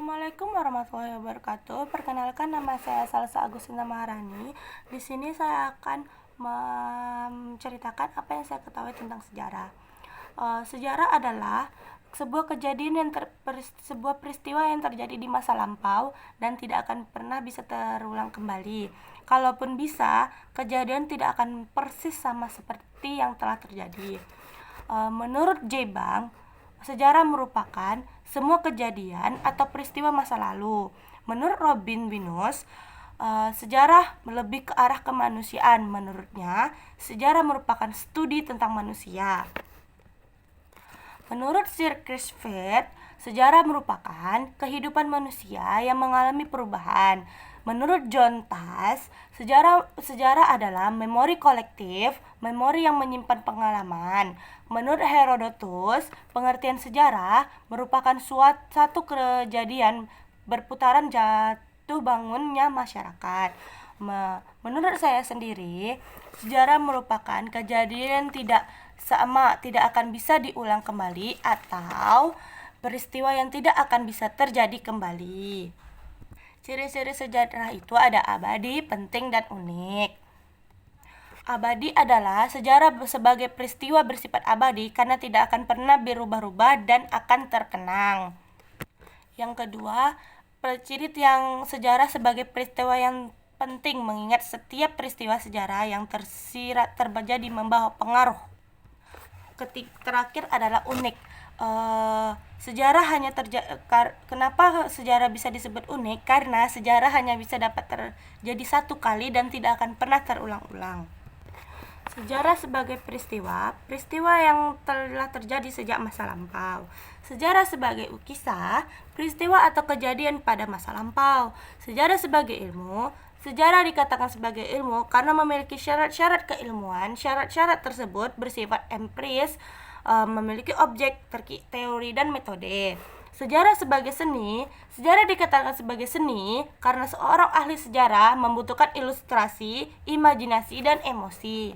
Assalamualaikum warahmatullahi wabarakatuh. Perkenalkan, nama saya Salsa Agustina Maharani. Di sini saya akan menceritakan apa yang saya ketahui tentang sejarah. Sejarah adalah sebuah kejadian sebuah peristiwa yang terjadi di masa lampau dan tidak akan pernah bisa terulang kembali. Kalaupun bisa, kejadian tidak akan persis sama seperti yang telah terjadi. Menurut J. Bang, sejarah merupakan semua kejadian atau peristiwa masa lalu. Menurut Robin Winus, sejarah lebih ke arah kemanusiaan. Menurutnya, sejarah merupakan studi tentang manusia. Menurut Sir Chris Fed, sejarah merupakan kehidupan manusia yang mengalami perubahan. Menurut John Tass, sejarah adalah memori kolektif, memori yang menyimpan pengalaman. Menurut Herodotus, pengertian sejarah merupakan satu kejadian berputaran jatuh bangunnya masyarakat. Menurut saya sendiri, sejarah merupakan kejadian tidak akan bisa diulang kembali atau peristiwa yang tidak akan bisa terjadi kembali. Ciri-ciri sejarah itu ada abadi, penting, dan unik. Abadi adalah sejarah sebagai peristiwa bersifat abadi karena tidak akan pernah berubah-ubah dan akan terkenang. Yang kedua, ciri yang sejarah sebagai peristiwa yang penting, mengingat setiap peristiwa sejarah yang terjadi membawa pengaruh. Terakhir adalah unik. Sejarah hanya kenapa sejarah bisa disebut unik? Karena sejarah hanya bisa dapat terjadi satu kali dan tidak akan pernah terulang-ulang. Sejarah sebagai peristiwa yang telah terjadi sejak masa lampau. Sejarah sebagai kisah, peristiwa atau kejadian pada masa lampau. Sejarah sebagai ilmu. Sejarah dikatakan sebagai ilmu karena memiliki syarat-syarat keilmuan. Syarat-syarat tersebut bersifat empiris, memiliki objek, teori, dan metode. Sejarah sebagai seni. Sejarah dikatakan sebagai seni karena seorang ahli sejarah membutuhkan ilustrasi, imajinasi, dan emosi.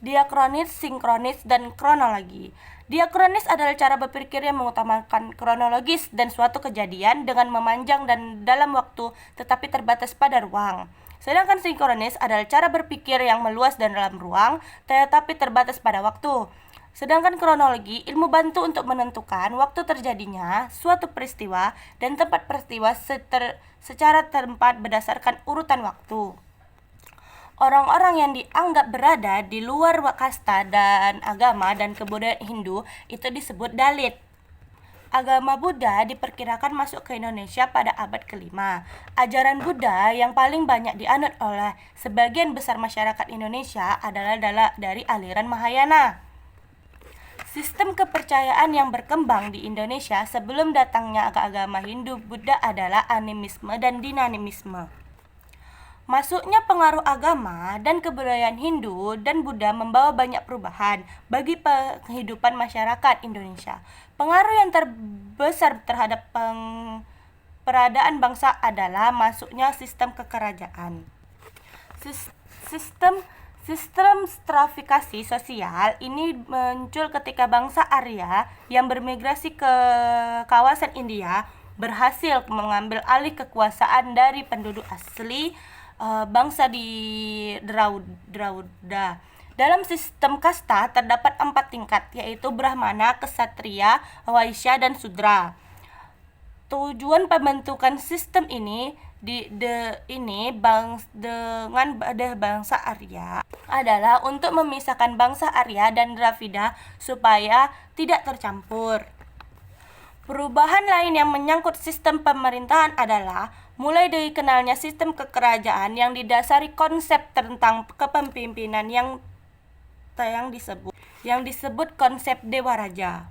Diakronis, sinkronis, dan kronologi. Diakronis adalah cara berpikir yang mengutamakan kronologis dan suatu kejadian dengan memanjang dan dalam waktu tetapi terbatas pada ruang. Sedangkan sinkronis adalah cara berpikir yang meluas dan dalam ruang tetapi terbatas pada waktu. Sedangkan kronologi, ilmu bantu untuk menentukan waktu terjadinya suatu peristiwa dan tempat peristiwa secara tempat berdasarkan urutan waktu. Orang-orang yang dianggap berada di luar kasta dan agama dan kebudayaan Hindu itu disebut Dalit. Agama Buddha diperkirakan masuk ke Indonesia pada abad ke-5. Ajaran Buddha yang paling banyak dianut oleh sebagian besar masyarakat Indonesia adalah dari aliran Mahayana. Sistem kepercayaan yang berkembang di Indonesia sebelum datangnya agama Hindu Buddha adalah animisme dan dinamisme. Masuknya pengaruh agama dan kebudayaan Hindu dan Buddha membawa banyak perubahan bagi kehidupan masyarakat Indonesia. Pengaruh yang terbesar terhadap peradaan bangsa adalah masuknya sistem kekerajaan. Sistem stratifikasi sosial ini muncul ketika bangsa Arya yang bermigrasi ke kawasan India berhasil mengambil alih kekuasaan dari penduduk asli bangsa di Drauda. Dalam sistem kasta terdapat 4 tingkat, yaitu Brahmana, Ksatria, Waisya, dan Sudra. Tujuan pembentukan sistem ini dengan bangsa Arya adalah untuk memisahkan bangsa Arya dan Dravida supaya tidak tercampur. Perubahan lain yang menyangkut sistem pemerintahan adalah mulai dari kenalnya sistem kekerajaan yang didasari konsep tentang kepemimpinan yang disebut konsep Dewa Raja.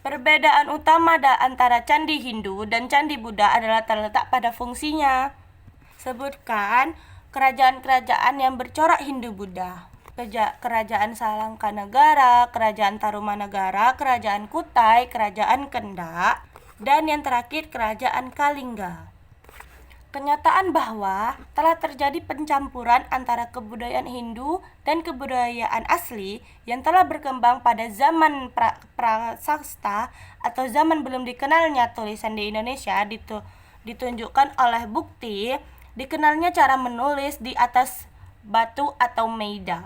Perbedaan utama antara candi Hindu dan candi Buddha adalah terletak pada fungsinya. Sebutkan kerajaan-kerajaan yang bercorak Hindu-Buddha. Kerajaan Salangkanegara, Kerajaan Tarumanegara, Kerajaan Kutai, Kerajaan Kenda, dan yang terakhir Kerajaan Kalingga. Kenyataan bahwa telah terjadi pencampuran antara kebudayaan Hindu dan kebudayaan asli yang telah berkembang pada zaman prasasta atau zaman belum dikenalnya tulisan di Indonesia ditunjukkan oleh bukti dikenalnya cara menulis di atas batu atau meida.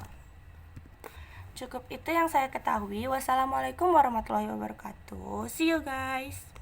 Cukup itu yang saya ketahui. Wassalamualaikum warahmatullahi wabarakatuh. See you guys.